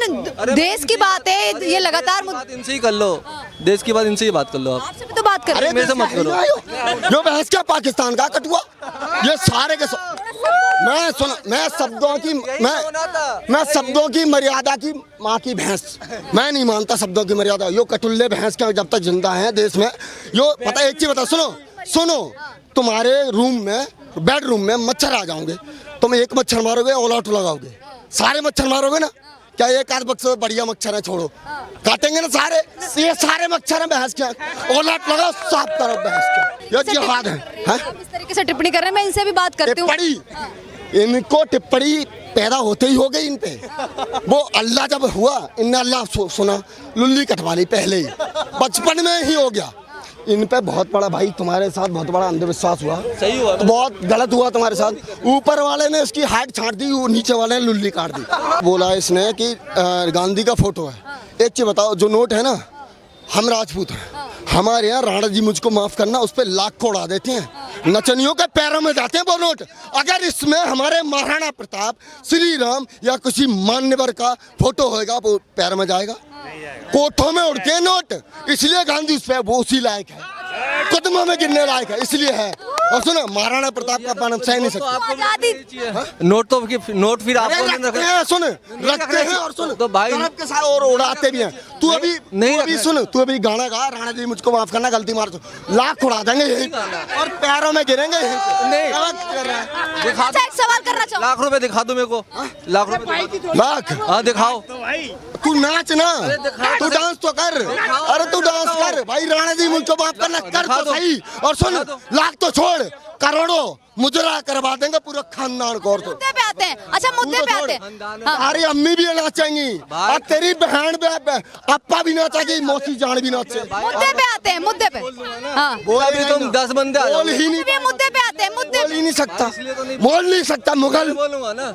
लेकिन देश की बात है, ये लगातार बात इनसे ही कर लो, देश की बात इनसे ही बात कर लो आप। आपसे भी तो बात कर रहे हैं। मेरे से मत करो। जो बहस क्या पाकिस्तान का कटुआ, ये सारे के मैं शब्दों की मर्यादा की माँ की भैंस, मैं नहीं मानता शब्दों की मर्यादा। यो कटुल्ले भैंस के जब तक जिंदा है देश में, यो पता एक चीज बता, सुनो तुम्हारे रूम में बेडरूम में मच्छर आ जाओगे, तुम एक मच्छर मारोगे ऑल आउट लगाओगे, सारे मच्छर मारोगे ना, क्या एक आध बक्से बढ़िया मच्छर है छोड़ो, काटेंगे ना सारे, ये सारे मच्छर हैं भैंस के, ऑल आउट लगाओ, साफ करो भैंस के, ये जिहाद है। आप इस तरीके से टिप्पणी कर रहे हैं, मैं इनसे भी बात करती हूँ। इनको टिप्पणी पैदा होते ही हो गई इन पे, वो अल्लाह जब हुआ इनने अल्लाह सुना, लुल्ली कटवा ली पहले ही, बचपन में ही हो गया। इन पे बहुत बड़ा भाई तुम्हारे साथ बहुत बड़ा अंधविश्वास हुआ, सही हुआ, बहुत गलत हुआ तुम्हारे साथ। ऊपर वाले ने इसकी हाइट छांट दी, नीचे वाले ने लुल्ली काट दी। बोला इसने कि गांधी का फोटो है। एक चीज बताओ, जो नोट है ना, हम राजपूत हैं, हमारे यहाँ राणा जी मुझको माफ करना, उस पर लाख को उड़ा देते हैं, नचनियों के पैरों में जाते हैं वो नोट। अगर इसमें हमारे महाराणा प्रताप, श्री राम या किसी मान्यवर का फोटो होगा वो पैर में जाएगा, कोठों में उड़ते हैं नोट, इसलिए गांधी उस पर वो उसी लायक है, कदमों में गिरने लायक है, इसलिए है। और सुनो, महाराणा प्रताप का पान सह नहीं सकते। नोट फिर आपको रखते हैं और सुन तो भाई के साथ और उड़ाते भी हैं। तू अभी नहीं सुन, तू अभी गाना गा, राणा जी मुझको माफ करना, गलती मार दो, लाख उड़ा देंगे यही और पैरों में गिरेंगे यही। अच्छा, एक सवाल करना चाहूँ, लाख रुपए दिखा दो मेरे को, लाख रुपए, लाख, हाँ दिखाओ, तू नाच ना, तू डांस तो कर, अरे तू डांस कर भाई, राणा जी मुझको माफ करना कर तो सही। और सुन, लाख तो छोड़, करोड़ों मुजरा करवा देंगे पूरे खानदान को। और तो मुद्दे पे आते हैं। अच्छा, मुद्दे पे आते हैं। हमारी अम्मी भी नाचेंगी और तेरी बहन भी, अप्पा भी नाचेगी, मौसी जान भी नाचे। मुद्दे पे आते हैं, मुद्दे पे। हाँ, अभी तुम 10 बंदे बोल ही नहीं, मुद्दे पे आते हैं, मुद्दे बोल ही नहीं सकता, बोल नहीं सकता। मुगल बोलूंगा ना,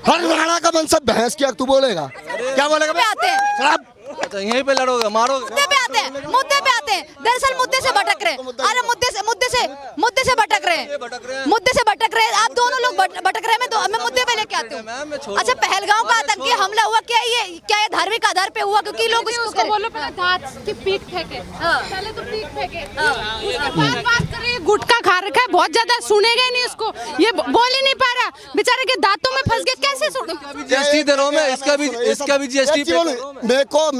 हर राणा का वंशज भैंस क्या तू बोलेगा, क्या बोलेगा? पे आते हैं, शराब अच्छा यहीं पे लड़ोगे, मारोगे। मुद्दे पे आते हैं, मुद्दे पे आते हैं। दरअसल मुद्दे से भटक रहे हैं। अरे मुद्दे से भटक रहे हैं, मुद्दे से भटक रहे हैं। आप दोनों लोग भटक रहे हैं, मैं मुद्दे पे लेके आती हूँ। अच्छा, पहलगांव का आतंकी हमला हुआ, क्या ये धार्मिक आधार पे हुआ? क्योंकि लोग इसको बोलो पहले दांत की पीक फेंके, पहले तो पीक फेंके, उसके बात करे, गुटखा खा रखा है बहुत ज्यादा, सुनेगा नहीं उसको, ये बोल ही नहीं पा रहा, बेचारे के दांतों में फंस गए, कैसे सुन? जीएसटी दे रहा हूँ मैं, इसका भी जीएसटी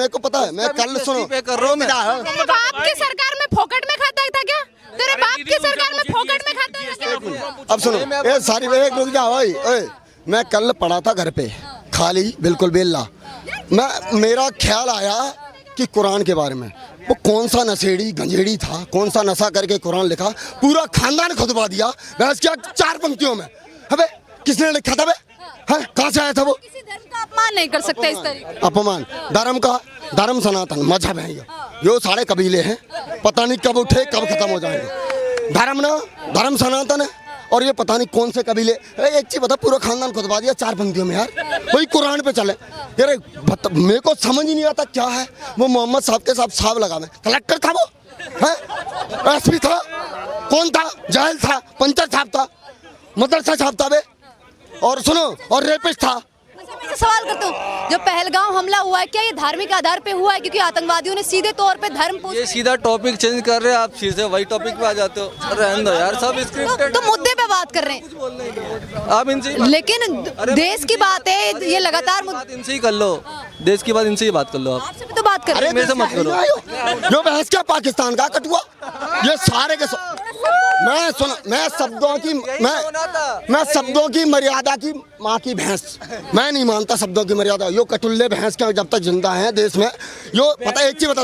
मेरे को पता है, मैं कल सुनो पे कर रहा हूँ मैं। तेरे बाप की सरकार में फोकट में खाता था क्या? तेरे बाप की सरकार में फोकट में खाता था क्या? अब सुनो, ये सारी एक रुक जा भाई, मैं कल पढ़ा था घर पे, खाली बिल्कुल बेला, मेरा ख्याल आया कि कुरान के बारे में, वो कौन सा नशेड़ी गंजेड़ी था, कौन सा नशा करके कुरान लिखा, पूरा खानदान खुतबा दिया बहस क्या 4 पंक्तियों में। अबे किसने लिखा था? कहाँ से आया था वो? किसी धर्म का अपमान नहीं कर सकते इस तरीके। अपमान धर्म का, धर्म सनातन मजहब है ये सारे कबीले हैं, पता नहीं कब उठे कब खत्म हो जाएंगे। धर्म सनातन है और ये पता नहीं कौन से कबीले। एक चीज बता, पूरा खानदान खुतबा दिया 4 पंक्तियों में यार, वही कुरान पे चले यार। मेरे को समझ ही नहीं आता क्या है वो। मोहम्मद साहब के साथ साहब लगा, में कलेक्टर था वो, है एसपी था, कौन था? जाहिल था, पंचर छाप था, मदरसा छाप था बे, और सुनो और रेपिस्ट था। सवाल करता हूँ, जो पहलगांव हमला हुआ है, क्या ये धार्मिक आधार पे हुआ है? क्योंकि आतंकवादियों ने सीधे तौर पे धर्म ये सीधा टॉपिक चेंज कर रहे हैं आप, फिर से वही टॉपिक पे आ जाते हो। रहने दो यार, सब स्क्रिप्टेड। तो मुद्दे पे बात कर रहे हैं आप इनसे, लेकिन देश की बात है, ये लगातार बात इनसे ही कर लो, देश की बात इनसे ही बात कर लो आप। आपसे भी तो बात कर रहे हैं। मेरे से मत करो। जो बहस क्या पाकिस्तान का कटुआ, ये सारे के मैं शब्दों की मर्यादा की माँ की भैंस, मैं नहीं मानता शब्दों की मर्यादा। यो कटुल्ले भैंस के जब तक जिंदा है देश में, यो पता एक चीज बता,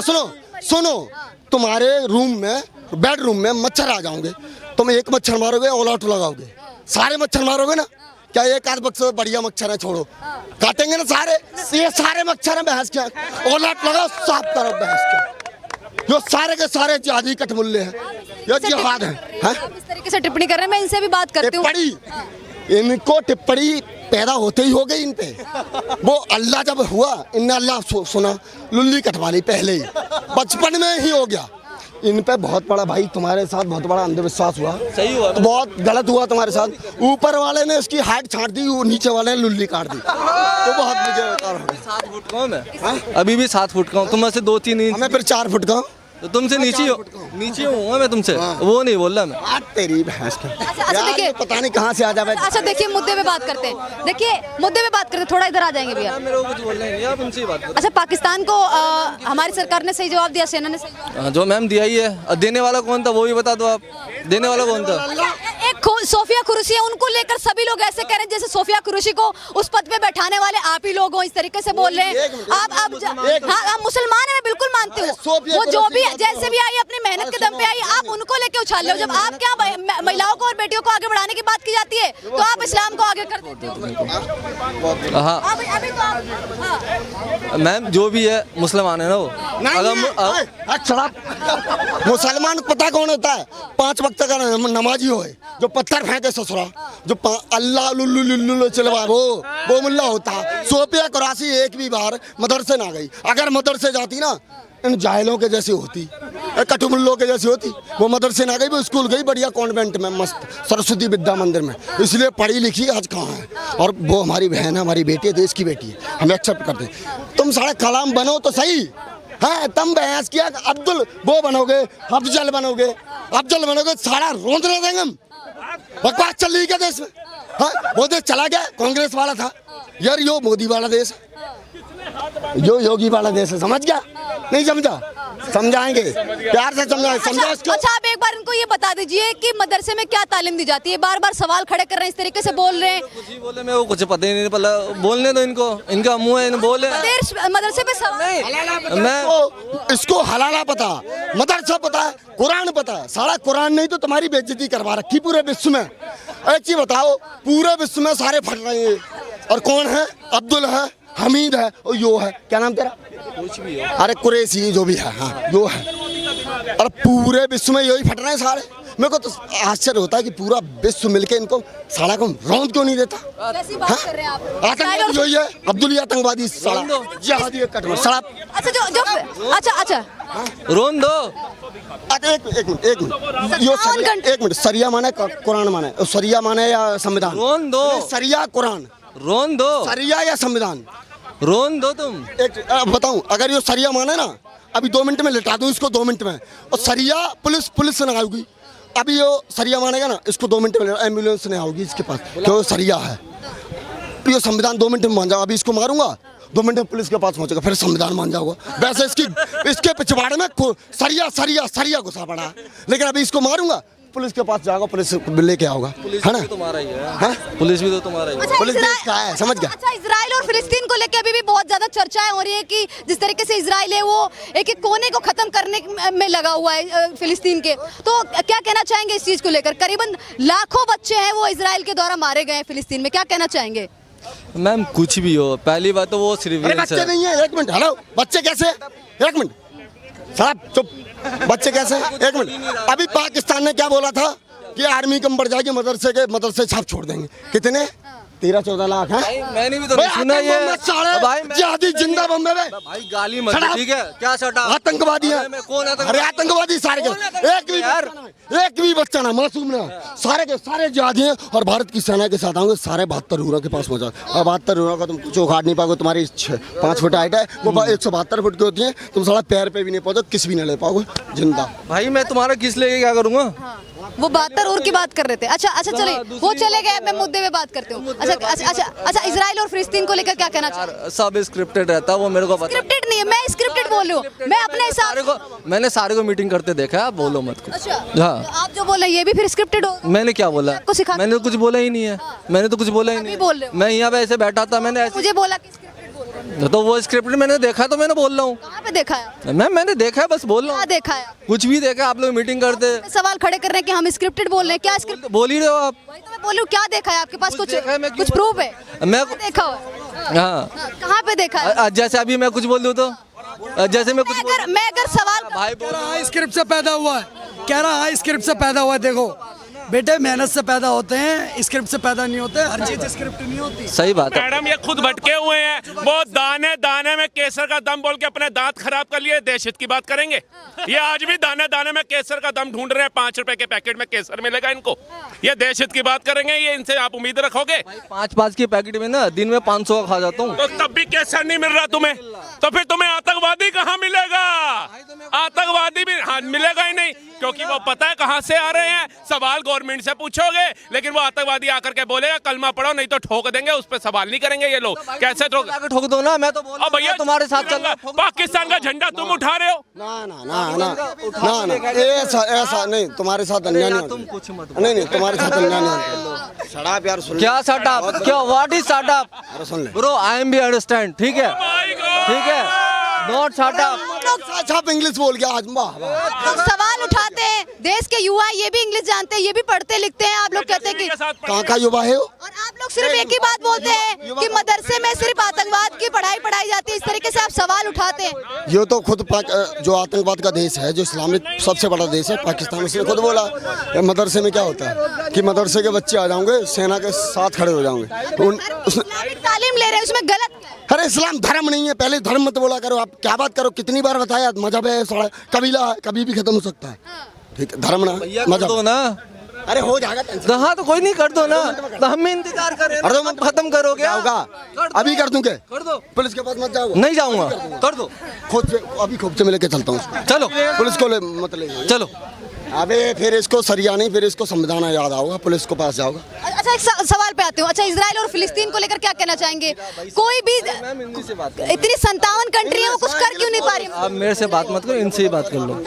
सुनो तुम्हारे रूम में बेडरूम में मच्छर आ जाओगे, तुम एक मच्छर मारोगे ऑल आउट लगाओगे, सारे मच्छर मारोगे ना, क्या एक आध बक्से बढ़िया मच्छर है छोड़ो, काटेंगे ना सारे, ये सारे मच्छर है भैंस के, ऑल आउट लगाओ, साफ करो भैंस के। जो सारे के सारे जिहादी कटमुल्ले हैं, ये जिहाद है। आप इस तरीके से टिप्पणी कर रहे हैं, मैं इनसे भी बात करती हूँ। इनको टिप्पणी पैदा होते ही हो गई इन पे, वो अल्लाह जब हुआ इनने अल्लाह सुना, लुल्ली कटवा ली पहले ही, बचपन में ही हो गया। इन पे बहुत बड़ा भाई तुम्हारे साथ बहुत बड़ा अंधविश्वास हुआ। सही हुआ तो बहुत गलत हुआ तुम्हारे साथ। ऊपर वाले ने उसकी हाइट छाट दी, वो नीचे वाले ने लुल्ली काट दी, तो बहुत मुझे बेकार हो गया। 7 फुट का हूँ मैं, अभी भी 7 फुट का हूँ, तुम से 2-3 इंच, हमें फिर 4 फुट का तो तुमसे नीचे हूँ मैं तुमसे, वो नहीं बोल रहा मैं। आज तेरी भैंस की अच्छा यार, देखिए, ये पता नहीं कहाँ से आ जावे। अच्छा देखिए मुद्दे पे बात करते हैं, देखिए मुद्दे पे बात करते हैं, थोड़ा इधर आ जाएंगे भैया। मेरे को कुछ बोलना ही नहीं, आप उनसे ही बात करो। अच्छा पाकिस्तान को हमारी सरकार ने सही जवाब दिया, सेना ने सही जवाब दिया? जो मैम दिया ही है, और देने वाला कौन था वो भी बता दो आप, देने वाला कौन था? एक सोफिया कुरैशी है, उनको लेकर सभी लोग ऐसे कह रहे हैं जैसे सोफिया कुरैशी को उस पद पे बैठाने वाले आप ही लोग हो, इस तरीके से बोल रहे हैं आप। हाँ आप मुसलमान हैं, मैं बिल्कुल मानती हूँ, वो जो भी जैसे भी आई अपनी मेहनत के दम पे आई, आप उनको लेके उछाल रहे हो। जब आप क्या महिलाओं को और बेटियों को आगे बढ़ाने की बात की जाती है तो आप इस्लाम को आगे कर देते हो। हाँ अभी तो आप हाँ। मैम जो भी है मुसलमान है ना वो, मुसलमान पता कौन होता है? 5 वक्त का नमाजी हो, जो पत्थर फेंके ससुरा, जो अल्लाह लुल्लू लुल्लू चलवा वो मुल्ला होता। सोफिया कुरैशी एक भी बार मदरसे ना गई, अगर मदरसे जाती ना इन जाहिलों के जैसी होती, कटुमुल्लों के जैसी होती। वो मदरसे ना गई, वो स्कूल गई बढ़िया कॉन्वेंट में, मस्त सरस्वती विद्या मंदिर में, इसलिए पढ़ी लिखी आज कहाँ है। और वो हमारी बहन है, हमारी बेटी है, देश की बेटी है, हम एक्सेप्ट करते हैं। तुम सारे कलाम बनो तो सही, हाँ तुम बहस किया अब्दुल वो बनोगे, अफजल बनोगे, सारा रोंद रहे देंगे हम। बकवास चल रही क्या देश में? हाँ वो देश चला गया, कांग्रेस वाला था यार, यो मोदी वाला देश है, यो योगी वाला देश है, समझ गया? नहीं समझा? समझाएंगे, प्यार से समझा इसको। अच्छा आप एक बार इनको ये बता दीजिए कि मदरसे में क्या तालीम दी जाती है? बार बार सवाल खड़े कर रहे हैं, इस तरीके से बोल रहे हैं। कुछ ही बोले, मैं वो कुछ पता ही नहीं पड़ा, बोलने दो इनको, इनका मुंह है, बोले। मदरसे पे सवाल मैं इसको हलाला पता, मदरसा पता है, कुरान पता है, सारा कुरान नहीं तो तुम्हारी बेइज्जती करवा रखी पूरे विश्व में। एक चीज बताओ, पूरे विश्व में सारे फट रहे हैं, और कौन है? अब्दुल है, हमीद है, और यो है, क्या नाम तेरा? कुछ भी हो, अरे कुरैशी जो भी है, हाँ यो है। और पूरे विश्व में यही फट रहे हैं सारे। मेरे को तो आश्चर्य होता है कि पूरा विश्व मिलके इनको साला को रौंद क्यों नहीं देता? कैसी बात कर रहे हैं आप? आतंकवादी जो है, अब्दुल आतंकवादी साला, जिहादी कटवा साला। अच्छा जो अच्छा रोन दो। एक मिनट, सरिया माने कुरान माने, सरिया माने या संविधान? रोन दो, सरिया कुरान, रोन दो, सरिया या संविधान? रोन दो तुम। एक बताऊं, अगर ये सरिया माने ना, अभी 2 मिनट में लिटा दूं इसको, 2 मिनट में। और सरिया पुलिस से ना आऊगी, अभी ये सरिया मानेगा ना, इसको 2 मिनट में एम्बुलेंस नहीं आओगी इसके पास, क्यों? सरिया है। ये संविधान 2 मिनट में मान जाओ, अभी इसको मारूंगा 2 मिनट में पुलिस के पास पहुंचेगा, फिर संविधान मान जाओगा। वैसे इसके पिछवाड़े में सरिया घुसा पड़ा है, लेकिन अभी इसको मारूंगा, पुलिस के पास जाओगा, पुलिस लेके आओगा, है ना? तुम्हारा ही है, पुलिस भी तो तुम्हारा ही है। अच्छा, पुलिस देश का है, समझ गया? अच्छा इजराइल और फिलिस्तीन को लेके अभी भी बहुत ज्यादा चर्चाएं हो रही है कि जिस तरीके से इजराइल है वो एक कोने को खत्म करने में लगा हुआ है फिलिस्तीन के, तो क्या कहना चाहेंगे इस चीज को लेकर? करीबन लाखों बच्चे हैं वो इजराइल के द्वारा मारे गए हैं फिलिस्तीन में, क्या कहना चाहेंगे? मैम कुछ भी हो, पहली बात तो वो सिर्फ बच्चे नहीं है। एक मिनट, हेलो, बच्चे कैसे? एक मिनट साहब चुप, बच्चे कैसे? एक मिनट, अभी पाकिस्तान ने क्या बोला था कि आर्मी कम बढ़ जाएगी, मदरसे छाप छोड़ देंगे। कितने? 13-14 लाख है। मैंने भी तो सुना ये भाई, जिहादी जिंदा बम्बे में भाई गाली मत दे, ठीक है? क्या सटा आतंकवादी है? कौन अरे आतंकवादी सारे के, एक भी बच्चा ना, मासूम ना, सारे के सारे जिहादी हैं। और भारत की सेना के साथ आऊंगे, सारे 72 हुरा के पास पहुंचा। और 72 हुरा का तुम कुछ उखाड़ नहीं पाओगे, तुम्हारी 5 फुट हाइट है, वो 172 फुट की होती है, तुम साला पैर पे भी नहीं पहुंचो, किस भी नहीं ले पाओगे जिंदा। भाई मैं तुम्हारा किस लेके क्या करूंगा? वो 72 उर की बात कर रहे थे। अच्छा चलिए, वो चले गए, मैं मुद्दे पे बात करती हूँ। अच्छा इजराइल और फिलिस्तीन को लेकर क्या कहना चाहिए? सब स्क्रिप्टेड रहता है वो, मेरे को पता। स्क्रिप्टेड नहीं है, मैं स्क्रिप्टेड बोल रही हूँ, मैं अपने हिसाब। मैंने सारे को मीटिंग करते देखा है, आप बोलो मत कुछ। अच्छा हाँ, तो आप जो बोल रहे हैं ये भी फिर स्क्रिप्टेड हो? मैंने क्या बोला? मैंने तो कुछ बोला ही नहीं है, मैंने तो कुछ बोला ही नहीं। बोल रहे हो? मैं यहाँ पे ऐसे बैठा था, मैंने मुझे बोला कि स्क्रिप्टेड बोल रहे हो। तो वो स्क्रिप्ट मैंने देखा तो मैंने बोल रहा हूँ। कहाँ पे देखा है? मैंने देखा है, बस बोल रहा क्या हूँ। देखा है? कुछ भी देखा, आप लोग मीटिंग करते सवाल खड़े कर रहे हैं कि हम स्क्रिप्टेड बोल रहे हैं, क्या स्क्रिप्ट? बोल ही रहे हो आप। वही तो मैं बोल रही हूँ, क्या देखा है आपके पास? कुछ देखा है, मैं क्यों कुछ प्रूफ है? मैं क्या देखा हो? हाँ, कहाँ पे देखा है? जैसे अभी मैं कुछ बोल दूँ तो, जैसे मैं कुछ मैं अगर सवाल भाई कह रहा हाई स्क्रिप्ट से पैदा हुआ है, कह रहा हाई स्क्रिप्ट से पैदा हुआ है। देखो बेटे, मेहनत से पैदा होते हैं, स्क्रिप्ट से पैदा नहीं होते, हर चीज स्क्रिप्ट नहीं होती। सही बात है मैडम, ये खुद भटके हुए हैं, वो दाने दाने में केसर का दम बोल के अपने दांत खराब कर लिए, देश हित की बात करेंगे? ये आज भी दाने दाने में केसर का दम ढूंढ रहे हैं, 5 रुपए के पैकेट में केसर मिलेगा इनको। ये देश हित की बात करेंगे? ये इनसे आप उम्मीद रखोगे? 5-5 की पैकेट में ना दिन में 500 का खा जाता हूँ। तो तब भी केसर नहीं मिल रहा तुम्हें, तो फिर तुम्हें आतंकवादी कहाँ मिलेगा? आतंकवादी भी हाँ मिलेगा ही नहीं, क्योंकि वो पता है कहाँ से आ रहे हैं। सवाल गवर्नमेंट से पूछोगे, लेकिन वो आतंकवादी आकर के बोलेगा कलमा पढ़ो नहीं तो ठोक देंगे, उस पर सवाल नहीं करेंगे ये लोग। कैसे ठोक दो ना, मैं तो बोल रहा हूँ भैया तुम्हारे साथ चल रहा हूँ। पाकिस्तान का झंडा तुम उठा रहे हो? ना ना ना ना ना ना ऐसा नहीं, तुम्हारे साथ अन्याय नहीं तुम होता। कुछ मत नहीं तुम्हारे साथ अन्याय नहीं होता। शराब यार सुन क्या स्टार्टअप, क्या व्हाट इज स्टार्टअप? अरे सुन ले bro I am be understand, ठीक है ठीक है, नॉट स्टार्टअप। आप इंग्लिश बोल गया आज। वाह लोग सवाल उठाते हैं, देश के युवा ये भी इंग्लिश जानते हैं, ये भी पढ़ते लिखते हैं। आप लोग कहते हैं कि कहाँ का युवा है वो? और आप लोग सिर्फ एक ही बात बोलते हैं कि मदरसे में सिर्फ आतंकवाद की पढ़ाई पढ़ाई जाती है। इस तरीके से आप सवाल उठाते हैं। ये तो खुद जो आतंकवाद का देश है, जो इस्लामिक सबसे बड़ा देश है पाकिस्तान, उसने खुद बोला मदरसे में क्या होता है कि मदरसे के बच्चे आ जाओगे सेना के साथ खड़े हो जाओगे। इस्लामिक तालीम ले रहे हैं, उसमें गलत क्या है? अरे इस्लाम धर्म नहीं है, पहले धर्म मत बोला करो। आप क्या बात करो, कितनी बार बताया मजहब है, कबीला है, कभी भी खत्म हो सकता है। ठीक है, धर्म ना कर दो ना। अरे हो जाएगा टेंशन। हाँ तो कोई नहीं, कर दो ना, तो हम भी इंतजार करें। अरे तुम खत्म करोगे? क्या होगा? अभी कर दूं क्या? कर दो। पुलिस के पास मत जाओ। नहीं जाऊंगा, कर दो। खुद से अभी खुद से मिल के चलता हूँ। चलो पुलिस को मत ले चलो। अबे फिर इसको सरिया नहीं, फिर इसको समझाना याद आओगा, पुलिस को पास जाओगा। अच्छा एक सवाल पे आती हूँ। अच्छा इजराइल और फिलिस्तीन को लेकर क्या कहना चाहेंगे? कोई भी मैम इनसे से बात इतनी 57 कंट्री है, वो कुछ कर क्यों नहीं पा रही? आप मेरे से बात मत करो, इनसे ही बात कर लो,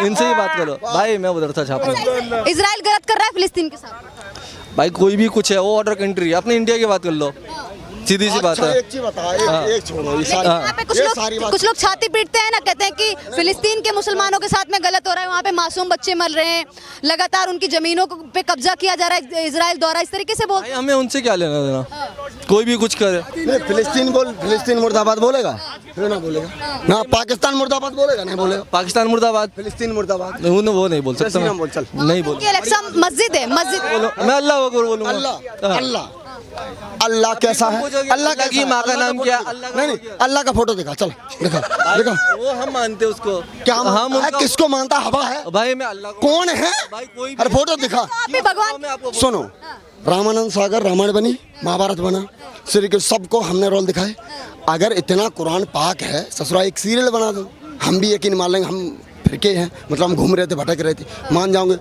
इनसे ही बात करो। भाई मैं उधर था छापने। इजराइल गलत कर रहा है फिलिस्तीन के साथ। भाई कोई भी कुछ है, वो ऑर्डर कंट्री है, अपने इंडिया की बात कर लो, सीधी सी बात अच्छा, है। एक चीज बता, एक छोड़ो ये सारी यहाँ पे ये सारी बात। कुछ लोग छाती पीटते हैं ना, कहते हैं कि फिलिस्तीन के मुसलमानों के साथ में गलत हो रहा है, वहाँ पे मासूम बच्चे मर रहे हैं, लगातार उनकी जमीनों पे कब्जा किया जा रहा है इजराइल द्वारा, इस तरीके से बोल। भाई हमें उनसे क्या लेना देना, कोई भी कुछ करे। नहीं, फिलिस्तीन मुर्दाबाद बोलेगा, फिर ना बोलेगा ना। पाकिस्तान मुर्दाबाद बोलेगा, नहीं बोलेगा। पाकिस्तान मुर्दाबाद, फिलिस्तीन मुर्दाबाद वो नहीं बोल सकता जैसे मैं। नाम बोल, चल। नहीं बोल। इलेक्शन मस्जिद है, मस्जिद मैं अल्लाह अकबर बोलूंगा। अल्लाह अल्लाह अल्लाह कैसा है? अल्लाह अल्लाह की माँ का नाम क्या? अल्लाह नहीं अल्लाह का फोटो दिखा, चल दिखा दिखा। वो हम मानते हैं उसको। क्या हम मानता है? किसको मानता? हवा है भाई मैं अल्लाह को। कौन है? भाई कोई अरे फोटो दिखा। आप भी भगवान। मैं आपको सुनो, रामानंद सागर रामायण बनी, महाभारत बना, श्री कृष्ण, सबको हमने रोल दिखाए। अगर इतना कुरान पाक है, ससुरा एक सीरियल बना दो, हम भी यकीन मान लेंगे। हम फिरके हैं, मतलब हम घूम रहे थे, भटक रहे थे, मान जाओगे।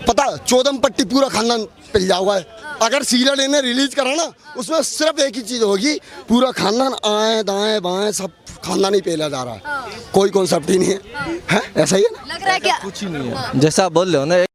पता चौदम पट्टी पूरा खानदान पिल जाओगा। अगर सीरियल इन्हें रिलीज करा ना, उसमें सिर्फ एक ही चीज होगी, पूरा खानदान आए दाएं बाएं सब खानदान ही पेला जा रहा है, कोई कॉन्सेप्ट ही नहीं है। ऐसा ही है ना? लग रहा है क्या? कुछ ही नहीं है, जैसा आप बोल रहे हो ना।